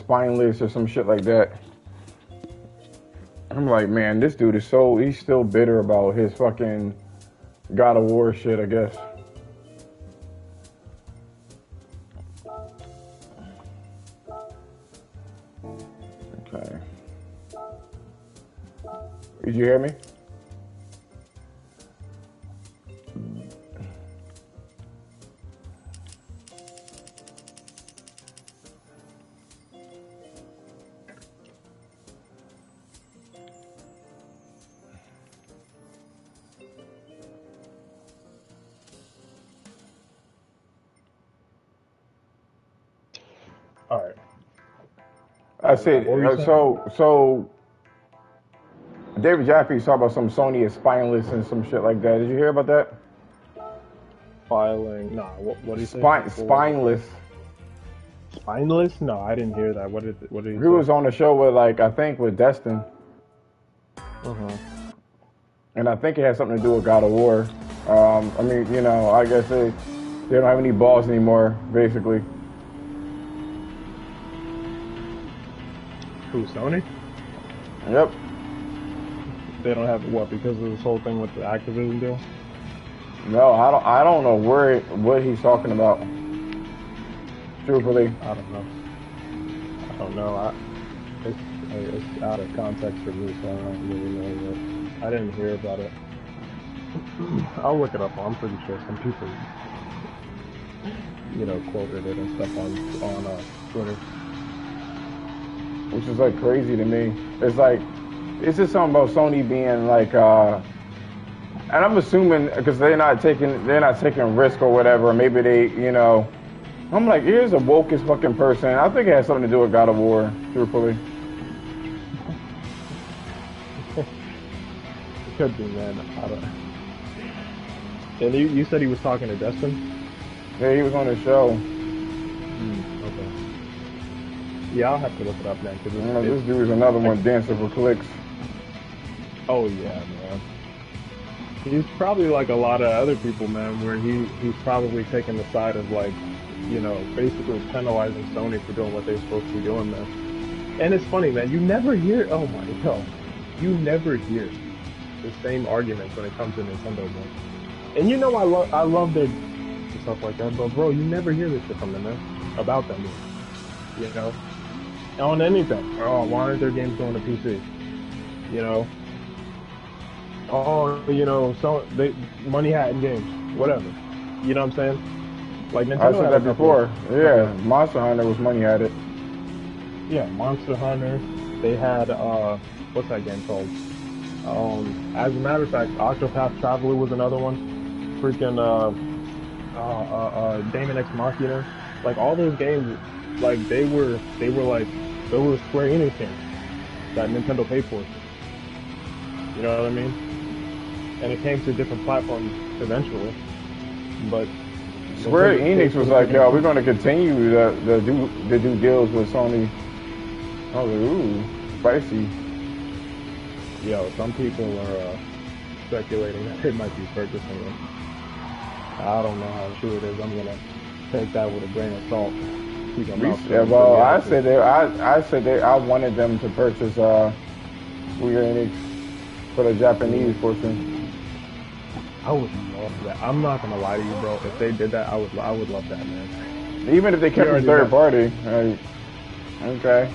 spineless or some shit like that. I'm like, man, this dude is he's still bitter about his fucking God of War shit, I guess. Okay. Did you hear me? All right. I said, so David Jaffe's talking about some Sony is spineless and some shit like that. Did you hear about that? Filing. Nah, what did he say? Spineless. Spineless? No, I didn't hear that. What did he say? He was on the show with, like, I think with Destin. And I think it has something to do with God of War. I mean, you know, I guess they don't have any balls anymore, basically. Who, Sony? Yep. They don't have what, because of this whole thing with the Activision deal? No, I don't know what he's talking about. Truthfully, I don't know. It's out of context for me, so I don't really know what. I didn't hear about it. I'll look it up. I'm pretty sure some people, you know, quoted it and stuff on Twitter. Which is like crazy to me. It's like, it's just something about Sony being like, and I'm assuming because they're not taking risk or whatever. Maybe they, you know, I'm like, here's a wokest fucking person. I think it has something to do with God of War, truthfully. It could be, man. I don't know. And you said he was talking to Destin? Yeah, he was on the show. Okay. Yeah, I'll have to look it up then. This dude's another one dancing for clicks. Oh yeah, man. He's probably like a lot of other people, man, where he's probably taking the side of, like, you know, basically penalizing Sony for doing what they're supposed to be doing, man. And it's funny, man, you never hear you never hear the same arguments when it comes to Nintendo, man. And you know I love their stuff like that, but bro, you never hear this shit from them, man, about them, you know? On anything. Oh, why aren't their games going to PC? You know? Oh, you know, so they money hat in games, whatever. You know what I'm saying? Like Nintendo. I said that before. Yeah, Monster Hunter was money at it. Yeah, Monster Hunter. They had what's that game called? As a matter of fact, Octopath Traveler was another one. Freaking Daemon X Machina. Like all those games, like they were Square Enix games that Nintendo paid for. You know what I mean? And it came to different platforms eventually, but Square Enix was like, yo, we're going to continue to do deals with Sony. I was like, ooh, spicy. Yo, some people are speculating that they might be purchasing them. I don't know how true it is. I'm gonna take that with a grain of salt. Yeah, well, I said I wanted them to purchase Square Enix for the Japanese portion. I would love that. I'm not gonna lie to you, bro. If they did that, I would love that, man. Even if they kept it third party, like, okay.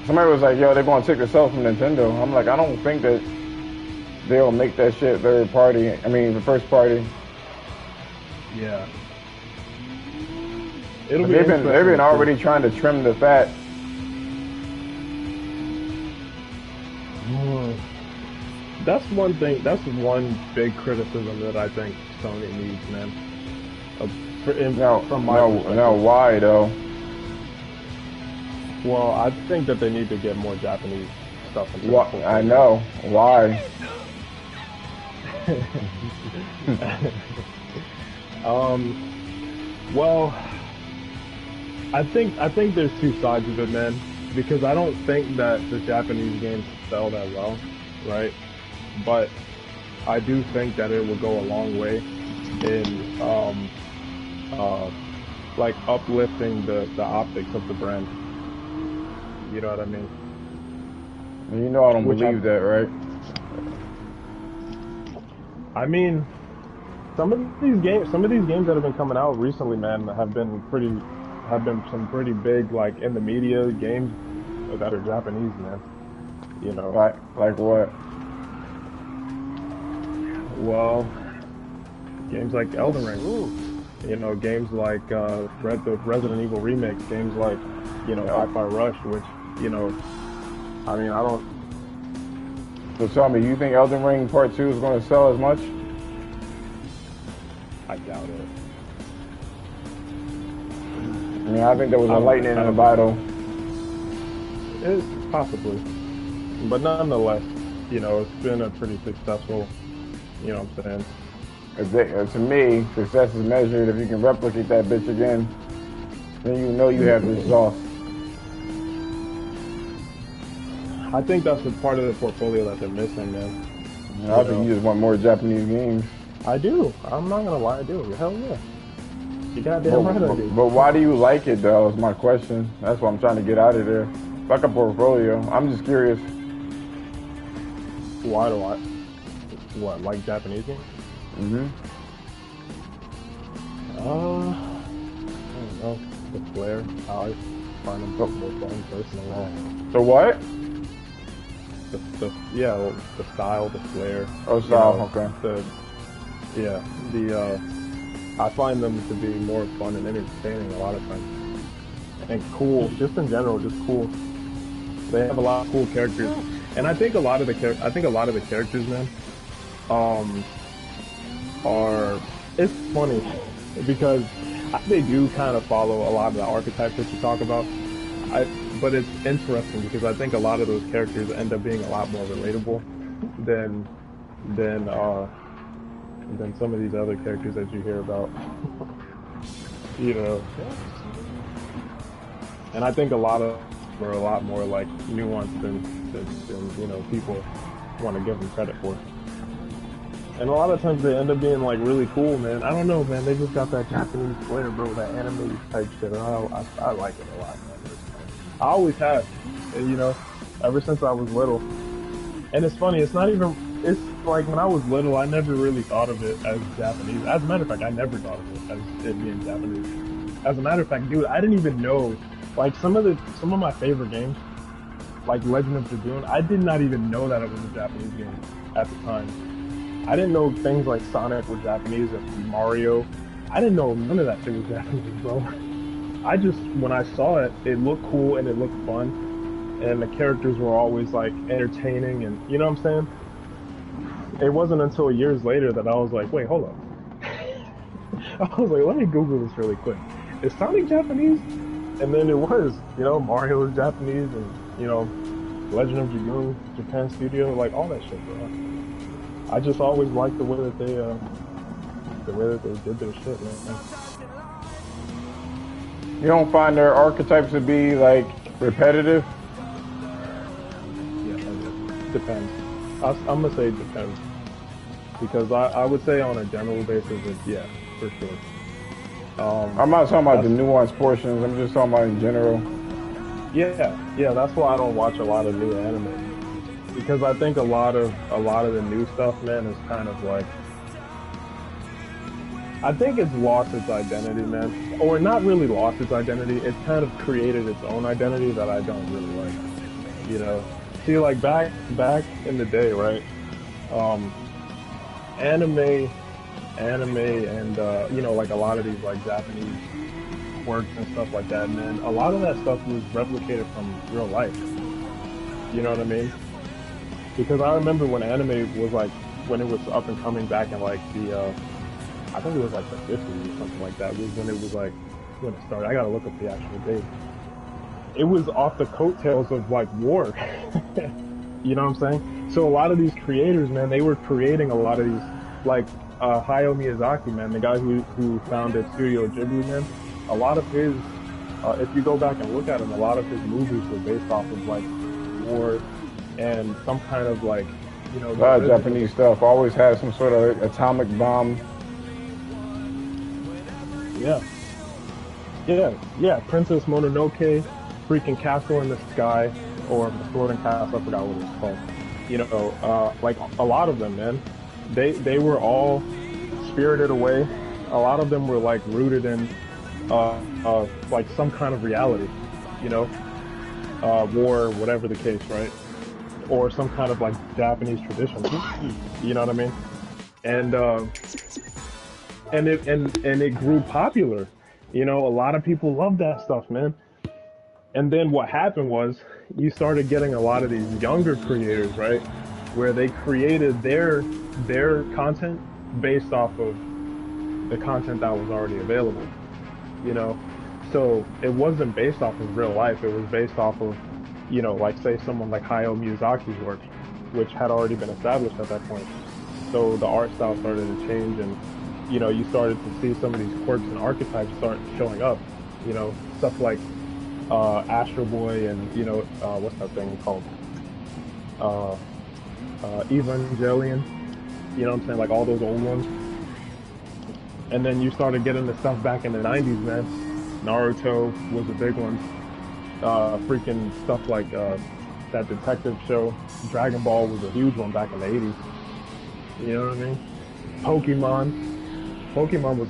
Somebody was like, yo, they're gonna take the sell from Nintendo. I'm like, I don't think that they'll make that shit third party. I mean, the first party. Yeah. They've been already trying to trim the fat. That's one thing. That's one big criticism that I think Sony needs, man. Now, why though? Well, I think that they need to get more Japanese stuff into the I know why. Well, I think there's two sides of it, man. Because I don't think that the Japanese games sell that well, right? But I do think that it will go a long way in like uplifting the optics of the brand. You know what I mean? You know I don't Which believe that, right? I mean, some of these games that have been coming out recently, man, have been some pretty big, like in the media games that are Japanese, man. You know, Like what? well, games like Elden Ring, Ooh. you know, games like the Resident Evil remakes, games like, you know, Yeah. Hi-Fi Rush, which, you know, I mean, I don't, So tell me, you think Elden Ring Part 2 is going to sell as much? I doubt it. I mean, I think there was a lightning in the bottle. It's possibly, but nonetheless, you know, it's been a pretty successful, you know what I'm saying? To me, success is measured if you can replicate that bitch again. Then you know you have this sauce. I think that's a part of the portfolio that they're missing, man. I think you just want more Japanese games. I do. I'm not gonna lie, I do. Hell yeah. You goddamn right I do. But why do you like it though? Is my question. That's what I'm trying to get out of there. Like a portfolio. I'm just curious. Why do I? What, like Japanese games? Mm-hmm. I don't know. The flair, how I find them more fun personally. So what? The style, the flair. Oh, style. Okay. I find them to be more fun and entertaining a lot of times, and cool. Just in general, just cool. They have a lot of cool characters, and I think a lot of the characters, man, are. It's funny because they do kind of follow a lot of the archetypes that you talk about. But it's interesting because I think a lot of those characters end up being a lot more relatable than some of these other characters that you hear about. You know. And I think a lot of them are a lot more like nuanced than you know people want to give them credit for. And a lot of times they end up being like really cool, man. I don't know, man. They just got that Japanese flair, bro. That anime type shit. I like it a lot, man. I always have, and, you know, ever since I was little. And it's funny. It's not even. It's like when I was little, I never really thought of it as Japanese. As a matter of fact, I never thought of it as it being Japanese. As a matter of fact, dude, I didn't even know. Like some of my favorite games, like Legend of Dragoon, I did not even know that it was a Japanese game at the time. I didn't know things like Sonic were Japanese and Mario. I didn't know none of that shit was Japanese, bro. I just, when I saw it, it looked cool and it looked fun. And the characters were always like entertaining and, you know what I'm saying? It wasn't until years later that I was like, wait, hold up. I was like, let me Google this really quick. Is Sonic Japanese? And then it was, you know, Mario was Japanese and, you know, Legend of Dragoon, Japan Studio, like all that shit, bro. I just always liked the way that they did their shit, man. You don't find their archetypes to be like repetitive? Yeah, it depends. I'm gonna say it depends because I would say on a general basis, yeah, for sure. I'm not talking about the nuanced portions. I'm just talking about in general. Yeah. That's why I don't watch a lot of new anime. Because I think a lot of the new stuff, man, is kind of like, I think it's lost its identity, man, or not really lost its identity. It's kind of created its own identity that I don't really like. You know, see, like back in the day, right? Anime, and you know, like a lot of these like Japanese works and stuff like that, man. A lot of that stuff was replicated from real life. You know what I mean? Because I remember when anime was like, when it was up and coming back in like the, I think it was like the 50s or something like that, was when it was like, when it started. I gotta look up the actual date. It was off the coattails of like war. You know what I'm saying? So a lot of these creators, man, they were creating a lot of these, like Hayao Miyazaki, man, the guy who founded Studio Ghibli, man. A lot of his, if you go back and look at him, a lot of his movies were based off of like war and some kind of like, you know, A lot of Japanese stuff always has some sort of atomic bomb. Yeah. Princess Mononoke, freaking Castle in the Sky, or the Sword and Castle, I forgot what it was called. You know, like a lot of them, man, they were all spirited away. A lot of them were like rooted in like some kind of reality, you know, war, whatever the case, right? Or some kind of like Japanese tradition. You know what I mean? And it grew popular. You know, a lot of people love that stuff, man. And then what happened was you started getting a lot of these younger creators, right? Where they created their content based off of the content that was already available. You know? So it wasn't based off of real life, it was based off of, you know, like say someone like Hayao Miyazaki's work, which had already been established at that point. So the art style started to change, and you know, you started to see some of these quirks and archetypes start showing up. You know, stuff like Astro Boy, and you know, what's that thing called? Evangelion. You know what I'm saying? Like all those old ones. And then you started getting the stuff back in the 90s, man. Naruto was a big one. Freaking stuff like that detective show. Dragon Ball was a huge one back in the 80s. You know what I mean? Pokemon was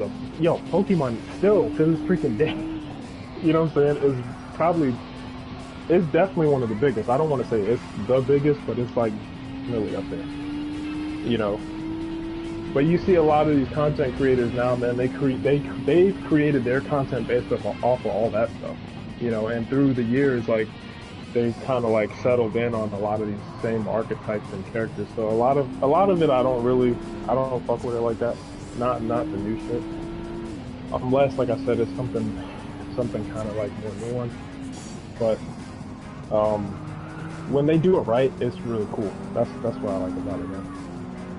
Pokemon still to this freaking day. You know what I'm saying? It's definitely one of the biggest. I don't want to say it's the biggest, but it's like really up there. You know. But you see a lot of these content creators now, man. They've created their content based off of all that stuff. You know, and through the years, like, they've kind of like settled in on a lot of these same archetypes and characters. So a lot of it, I don't fuck with it like that. Not the new shit. Unless, like I said, it's something kind of like more nuanced. But when they do it right, it's really cool. That's what I like about it, man.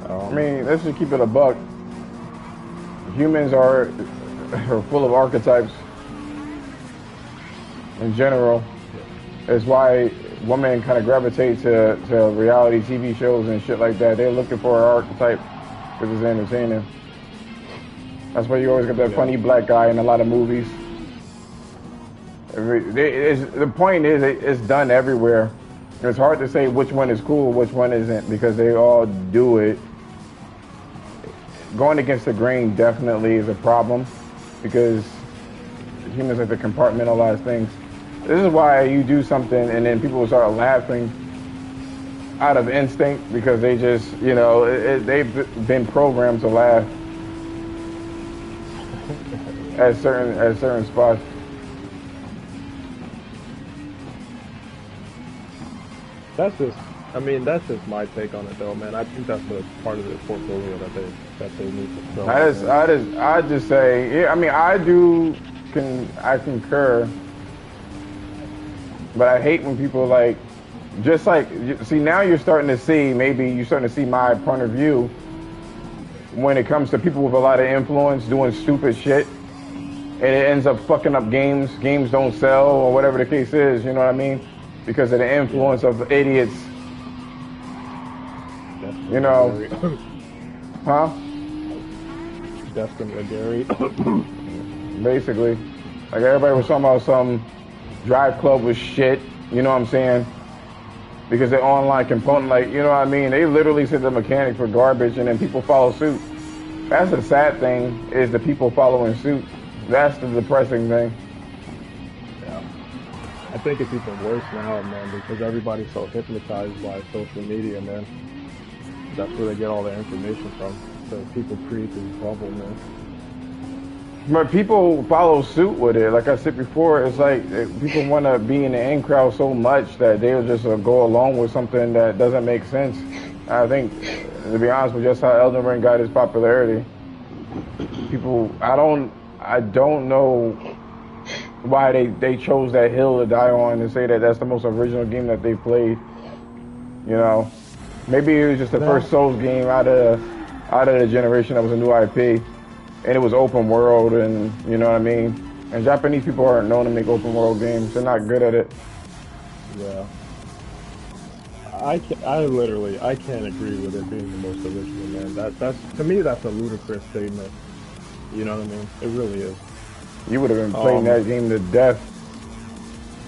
I mean, let's just keep it a buck. Humans are full of archetypes in general. It's why women kind of gravitate to reality TV shows and shit like that. They're looking for an archetype because it's entertaining. That's why you always get that funny black guy in a lot of movies. The point is, it's done everywhere. It's hard to say which one is cool, which one isn't, because they all do it. Going against the grain definitely is a problem, because humans like to compartmentalize things. This is why you do something and then people start laughing out of instinct, because they just, you know, they've been programmed to laugh at certain spots. That's just my take on it, though, man. I think that's a part of the portfolio that they need to fill. I just say, yeah. I mean, I concur, but I hate when people like, just like, see, now you're starting to see my point of view when it comes to people with a lot of influence doing stupid shit, and it ends up fucking up games. Games don't sell, or whatever the case is. You know what I mean? Because of the influence of idiots. You know, huh? Destin Gary. Basically, like everybody was talking about some Drive Club was shit. You know what I'm saying? Because they're online component, like, you know what I mean? They literally said the mechanics were garbage, and then people follow suit. That's the sad thing, is the people following suit. That's the depressing thing. Yeah. I think it's even worse now, man, because everybody's so hypnotized by social media, man. That's where they get all their information from. So people create this bubble, man. But people follow suit with it. Like I said before, it's like people want to be in the in crowd so much that they'll just go along with something that doesn't make sense. I think, to be honest with you, that's how Elden Ring got his popularity. People, I don't know why they chose that hill to die on and say that that's the most original game that they played. You know, maybe it was just the first Souls game out of the generation that was a new IP, and it was open world, and you know what I mean. And Japanese people aren't known to make open world games; they're not good at it. Yeah, I can't agree with it being the most original, man. That's to me, that's a ludicrous statement. You know what I mean? It really is. You would have been playing that game to death.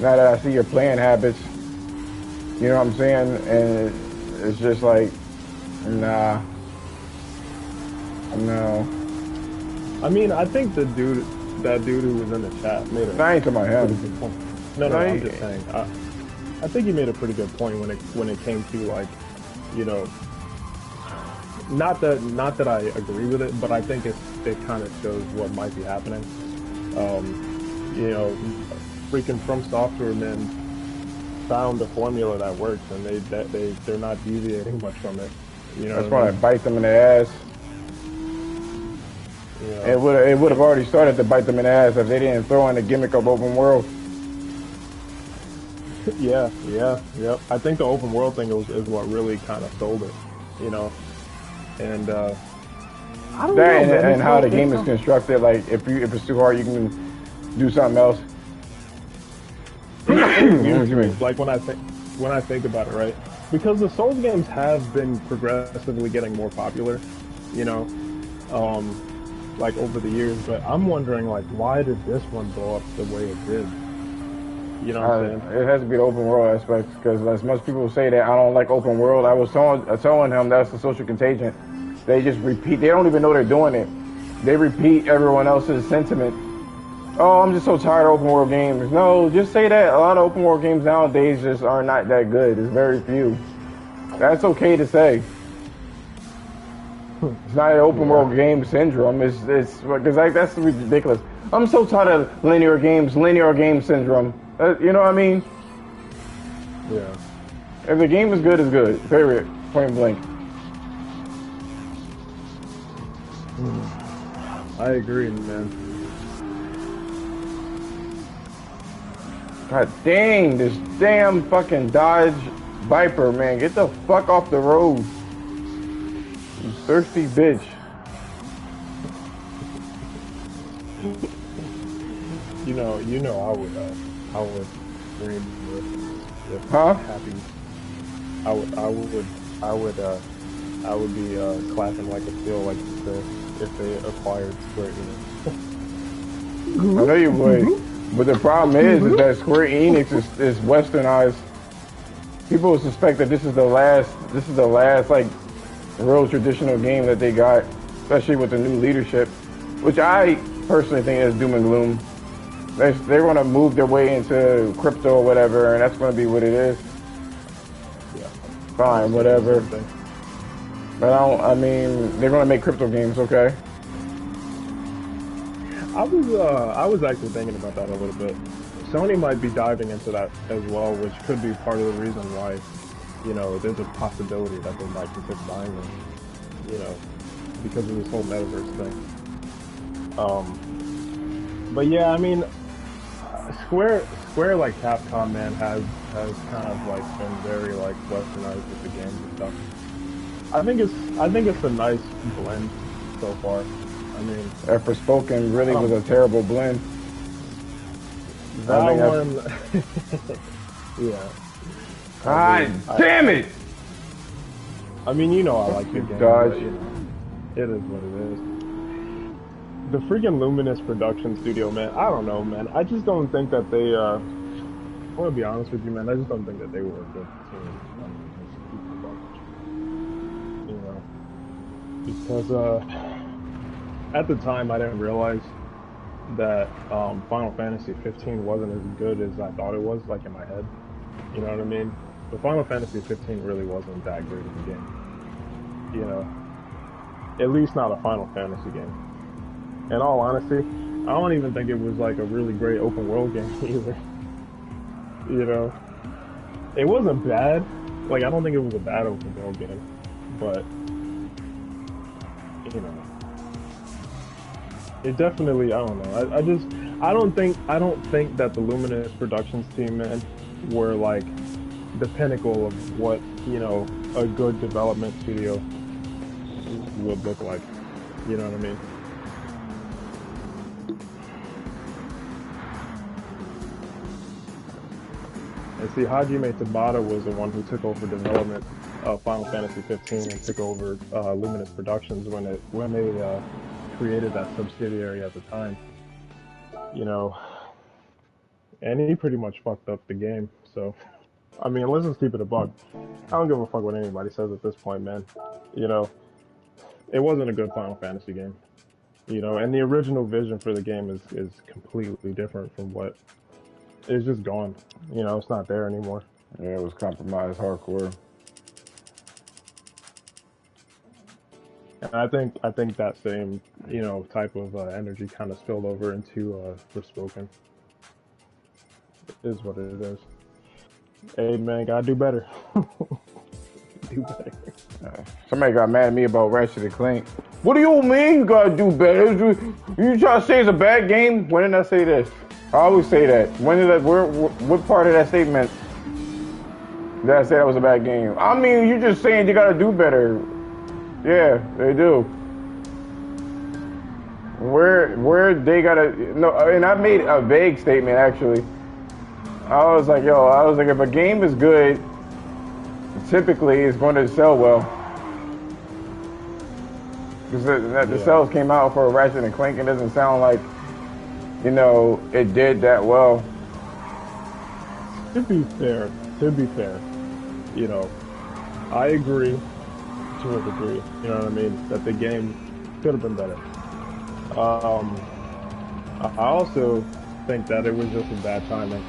Now that I see your playing habits, you know what I'm saying? And it's just like, nah, no. I mean, I think that dude who was in the chat made a I ain't talking about pretty him. good point. No, no, no, I'm just Like, saying. I think he made a pretty good point when it came to like, you know, not that I agree with it, but I think it kind of shows what might be happening. Um, you know, freaking From Software men found a formula that works, and they're not deviating much from it. You know that's what I gonna mean? bite them in the ass. You know, It would have and already started to bite them in the ass if they didn't throw in the gimmick of open world. yeah, yeah, yep. I think the open world thing is what really kind of sold it. You know, and I don't That know, man. and how the It's game is so constructed. Like if it's too hard, you can do something else. it's weird What to you me. mean? Like when I think about it, right? Because the Souls games have been progressively getting more popular, you know, um, like over the years. But I'm wondering, like, why did this one blow up the way it did? You know what I'm saying? It has to be the open world aspect because as much people say that I don't like open world, I was telling him that's the social contagion. They just repeat. They don't even know they're doing it. They repeat everyone else's sentiment. Oh, I'm just so tired of open world games. No, just say that. A lot of open world games nowadays just are not that good. It's very few. That's okay to say. It's not an open Yeah, world game syndrome. It's because like that's ridiculous. I'm so tired of linear games, linear game syndrome. You know what I mean? yeah. If the game is good, it's good. Period. Point blank. I agree, man. God dang, this damn fucking Dodge Viper, man. Get the fuck off the road. You thirsty bitch. I would scream if Huh? happy. I would, I would, I would, I would be clapping like a seal, like if they acquired Square Enix. I know you would. But the problem is that Square Enix is westernized. People suspect that this is the last like real traditional game that they got, especially with the new leadership, which I personally think is doom and gloom. They're going to move their way into crypto or whatever, and that's going to be what it is. Yeah, I was Fine, thinking the whatever. same thing. But I mean, they're going to make crypto games, okay? I was actually thinking about that a little bit. Sony might be diving into that as well, which could be part of the reason why, you know, there's a possibility that they might consider buying them, you know, because of this whole metaverse thing. But yeah, I mean, Square like Capcom, man, has kind of like been very like westernized with the games and stuff. I think it's a nice blend so far. I mean, Forspoken really was um, a terrible blend. I that think that's. one, yeah. God damn it! I mean, you know, I like the game, Dodge. but you know, it is what it is. The freaking Luminous production studio, man. I don't know, man. I just don't think that they. I want to be honest with you, man. I just don't think that they were a good team. I mean, just keep it a buck, you know, because at the time I didn't realize that Final Fantasy 15 wasn't as good as I thought it was, like in my head. You know what I mean? But Final Fantasy 15 really wasn't that great of a game. You know, at least not a Final Fantasy game. In all honesty, I don't even think it was like a really great open world game either. You know, it wasn't bad. Like I don't think it was a bad open world game, but you know, it definitely. I don't know. I just I don't think that the Luminous Productions team, man, were like the pinnacle of what you know a good development studio would look like. You know what I mean? And see, Hajime Tabata was the one who took over development of Final Fantasy 15 and took over Luminous Productions when they created that subsidiary at the time. You know, and he pretty much fucked up the game. So, I mean, let's just keep it a buck. I don't give a fuck what anybody says at this point, man. You know, it wasn't a good Final Fantasy game. You know, and the original vision for the game is completely different from what it's just gone. You know, it's not there anymore. Yeah, it was compromised hardcore. And I think that same type of energy kind of spilled over into Forspoken. Is what it is. Hey man, gotta do better. Do better. Somebody got mad at me about Ratchet and Clank. What do you mean you gotta do better? You try to say it's a bad game? When did I say this? I always say that. When did that? What part of that statement did I say that was a bad game? I mean, you're just saying you gotta do better. Yeah, they do. Where they gotta no, and I made a vague statement actually. I was like, if a game is good, typically it's going to sell well. Because the sales came out for Ratchet and Clank, it doesn't sound like, it did that well. To be fair, I agree to a degree. You know what I mean? That the game could have been better. I also think that it was just a bad timing.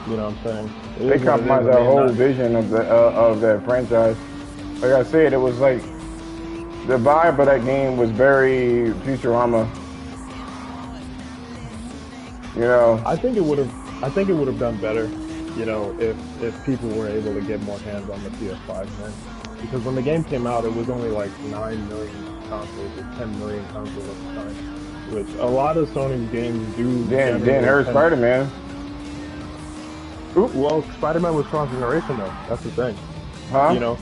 You know what I'm saying? They compromised our whole vision of that franchise. Like I said, it was like the vibe of that game was very Futurama. I think it would have done better, if people were able to get more hands on the PS5, man. Because when the game came out, it was only like 9 million consoles or 10 million consoles at the time, which a lot of Sony's games do. Then heard Spider-Man. Well, Spider-Man was cross generation though. That's the thing. Huh?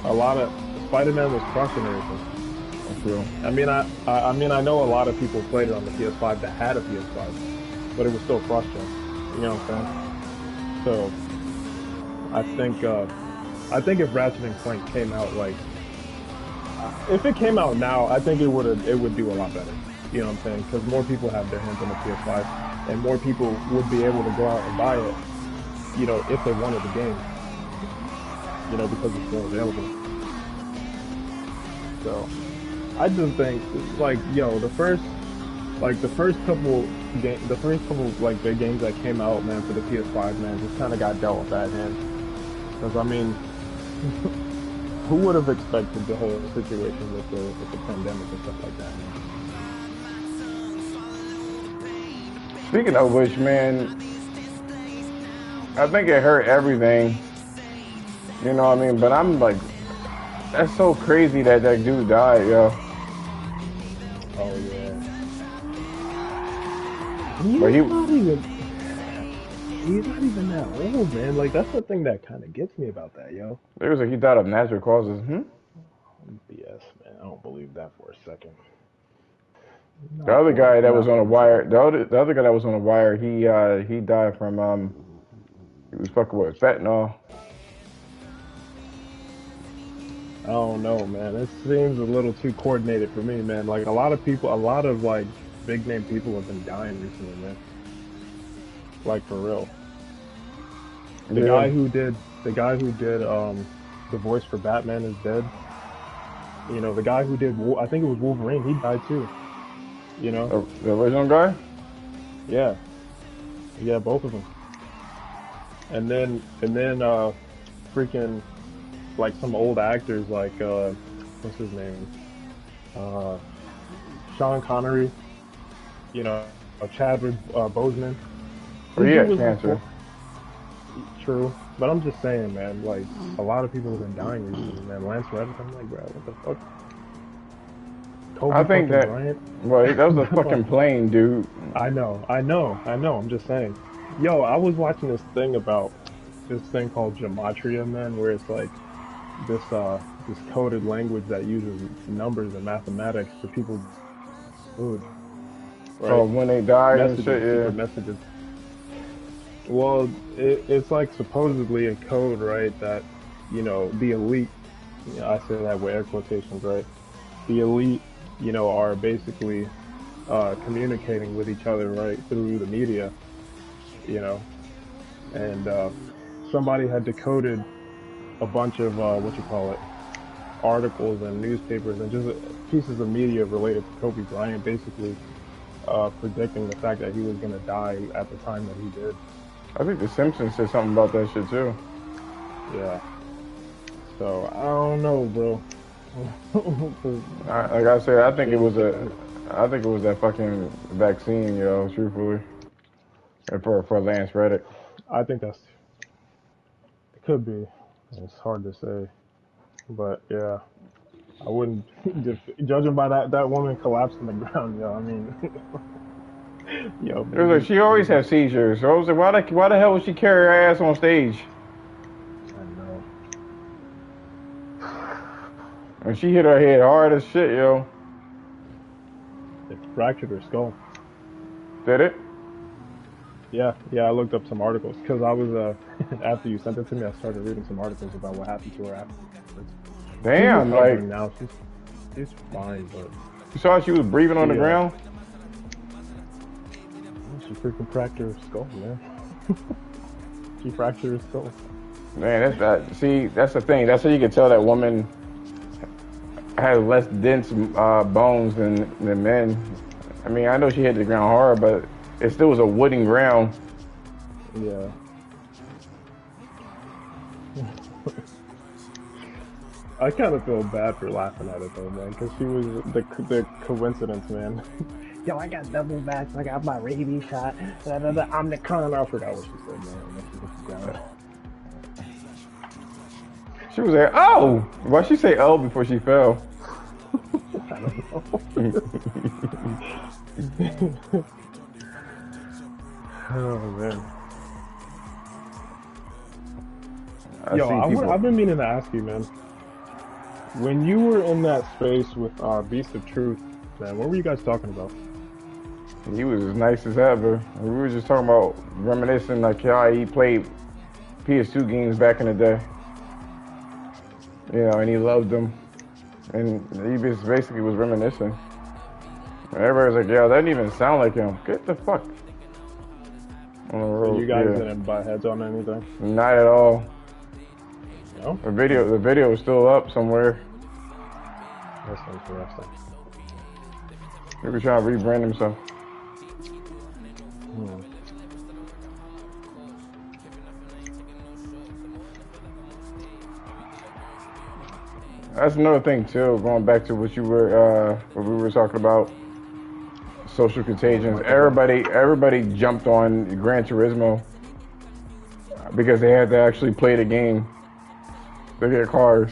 A lot of Spider-Man was cross generation. That's true. I know a lot of people played it on the PS5 that had a PS5, but it was still cross gen. You know what I'm saying? So I think if Ratchet and Clank came out if it came out now, I think it would do a lot better. You know what I'm saying? Because more people have their hands on the PS5, and more people would be able to go out and buy it. If they wanted the game, because it's more available. So, I just think, the first couple big games that came out, man, for the PS5, man, just kind of got dealt with bad hand. Because I mean, who would have expected the whole situation with the pandemic and stuff like that, man? Speaking of which, man, I think it hurt everything. You know what I mean? But I'm like, that's so crazy that dude died, yo. Oh yeah. He's not even that old, man. Like, that's the thing that kind of gets me about that, yo. It was like he died of natural causes. BS, man. I don't believe that for a second. The other guy that was on a wire, the other guy that was on a wire, he died from he was fucking with fentanyl. I don't know, man. It seems a little too coordinated for me, man. Like, a lot of like big name people have been dying recently, man. Like, for real. The guy who did the voice for Batman is dead. The guy who did I think it was Wolverine, he died too. The original guy? Yeah, both of them. And then freaking like some old actors like what's his name? Sean Connery. Chadwick Boseman. He had cancer. True, but I'm just saying, man. Like, a lot of people have been dying recently, man. Lance Reddick, I'm like, bro, what the fuck? I think that. Bryant. Well, that was a fucking plane, dude. I know. I'm just saying. Yo, I was watching this thing called gematria, man, where it's like this coded language that uses numbers and mathematics for people's food. Right? Oh, when they die and shit, yeah. Messages. Well, it's like supposedly a code, right? That the elite. I say that with air quotations, right? The elite, are basically communicating with each other, right, through the media. you know, and somebody had decoded a bunch of what you call it articles and newspapers and just pieces of media related to Kobe Bryant, basically predicting the fact that he was going to die at the time that he did. I think The Simpsons said something about that shit too. Yeah. So I don't know, bro. Like I said, I think it was that fucking vaccine, yo. Truthfully, and for Lance Reddick. I think it could be. It's hard to say, but yeah, I wouldn't just judging by that woman collapsed on the ground, yo. I mean, yo, It was like she always has seizures. So I was like, why the hell would she carry her ass on stage? I know. And she hit her head hard as shit, yo. It fractured her skull. Did it? Yeah, I looked up some articles because I was after you sent it to me, I started reading some articles about what happened to her afterwards. Damn, She's like now she's fine, but you saw she was breathing on the ground. She freaking cracked her skull, man. She fractured her skull. Man, that's the thing. That's how you can tell that woman has less dense bones than men. I mean, I know she hit the ground hard, but it still was a wooden ground. Yeah. I kind of feel bad for laughing at it though, man, because she was the coincidence, man. Yo, I got double vax, I got my rabies shot. I'm the con. I forgot what she said, man. She was like, "Oh, why she say oh before she fell?" I don't know. Oh man. I've been meaning to ask you, man. When you were in that space with Beast of Truth, man, what were you guys talking about? He was as nice as ever. We were just talking about reminiscing, like how he played PS2 games back in the day. You know, and he loved them. And he just basically was reminiscing. And everybody was like, yo, that didn't even sound like him. Get the fuck on the road. So you guys didn't butt heads on anything? Not at all. No? The video is still up somewhere. That's interesting. He was trying to rebrand himself. That's another thing too. Going back to what we were talking about, social contagions. Everybody jumped on Gran Turismo because they had to actually play the game. They get cars.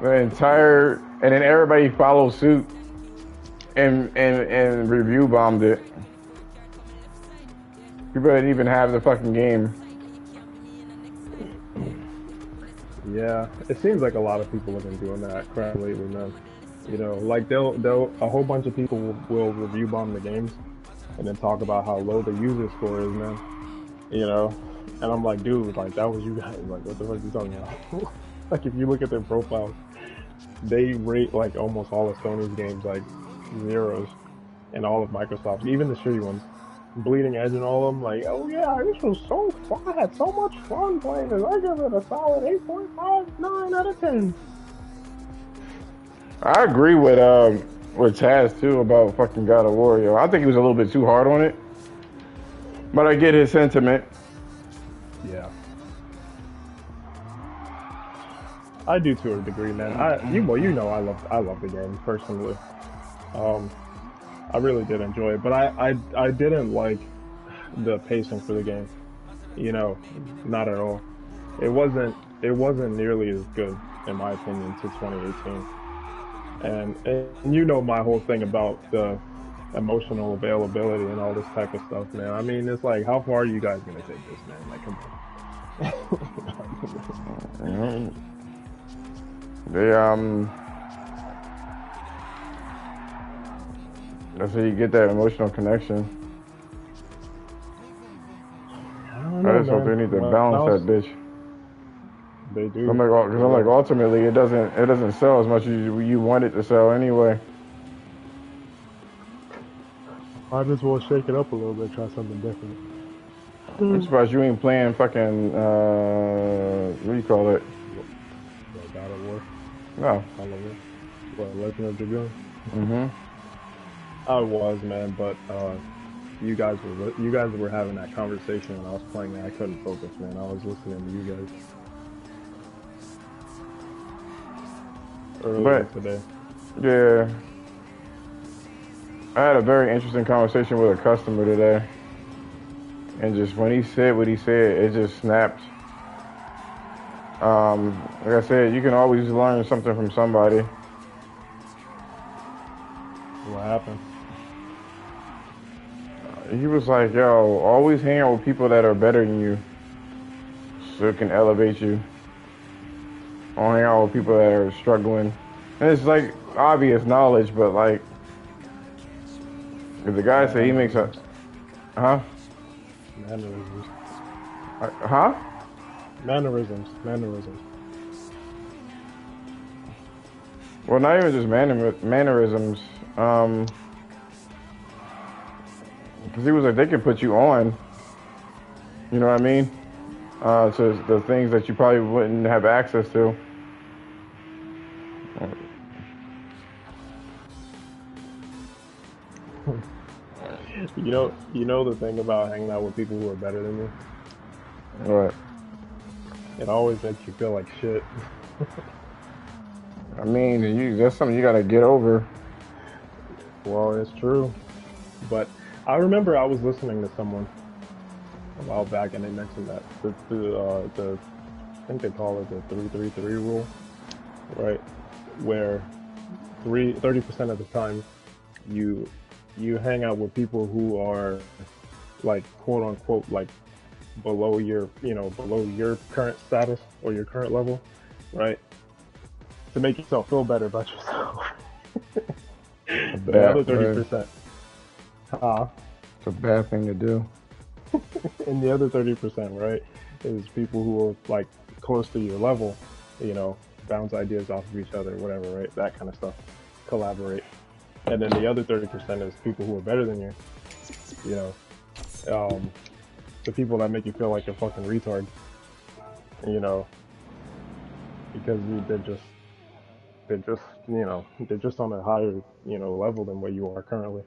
And then everybody followed suit and review bombed it. People didn't even have the fucking game. Yeah, it seems like a lot of people have been doing that crap lately, man. You know, like they'll a whole bunch of people will review bomb the games and then talk about how low the user score is, man. You know, and I'm like, dude, like that was you guys. Like, what the fuck are you talking about? Like, if you look at their profiles, they rate like almost all of Sony's games like zeros, and all of Microsoft's, even the shitty ones. Bleeding Edge and all of them, like, oh yeah, this was so fun. I had so much fun playing this. I give it a solid 8.59 out of 10. I agree with Taz too about fucking God of War, yo. I think he was a little bit too hard on it, but I get his sentiment. Yeah, I do to a degree, man. You know, I love the game personally. I really did enjoy it, but I didn't like the pacing for the game. You know, not at all. It wasn't nearly as good, in my opinion, to 2018. And you know my whole thing about the emotional availability and all this type of stuff, man. I mean, it's like, how far are you guys gonna take this, man? Like, come on. That's how you get that emotional connection. I just hope they need to balance that bitch. They do. I'm like, ultimately, it doesn't sell as much as you want it to sell anyway. I just want to shake it up a little bit, try something different. I'm surprised you ain't playing fucking what do you call it? What, what God of War? No. Call of War? What, Legend of Dragoon? Mhm. I was, man, but you guys were having that conversation when I was playing it. I couldn't focus, man. I was listening to you guys earlier But today. yeah, I had a very interesting conversation with a customer today, and just when he said what he said, it just snapped. Like I said, you can always learn something from somebody. What happened? He was like, "Yo, always hang out with people that are better than you, so it can elevate you. Don't hang out with people that are struggling." And it's like obvious knowledge, but like, if the guy said he makes a, Mannerisms. huh, Mannerisms. huh. Mannerisms. Well, not even just mannerisms. Because he was like, they can put you on. You know what I mean? To the things that you probably wouldn't have access to. You know the thing about hanging out with people who are better than you? Right. It always makes you feel like shit. I mean, that's something you gotta get over. Well, it's true. But I remember I was listening to someone a while back, and they mentioned that the I think they call it the 3-3-3 rule, right? Where 30% of the time you you hang out with people who are like quote unquote like below your below your current status or your current level, right? To make yourself feel better about yourself. It's a The bad, other 30%, ah, it's a bad thing to do. and the other 30%, right, is people who are like close to your level, you know, bounce ideas off of each other, whatever, right? That kind of stuff. Collaborate. And then the other 30% is people who are better than you, you know, um, the people that make you feel like a fucking retard, you know, because they're just, they're just on a higher, level than what you are currently.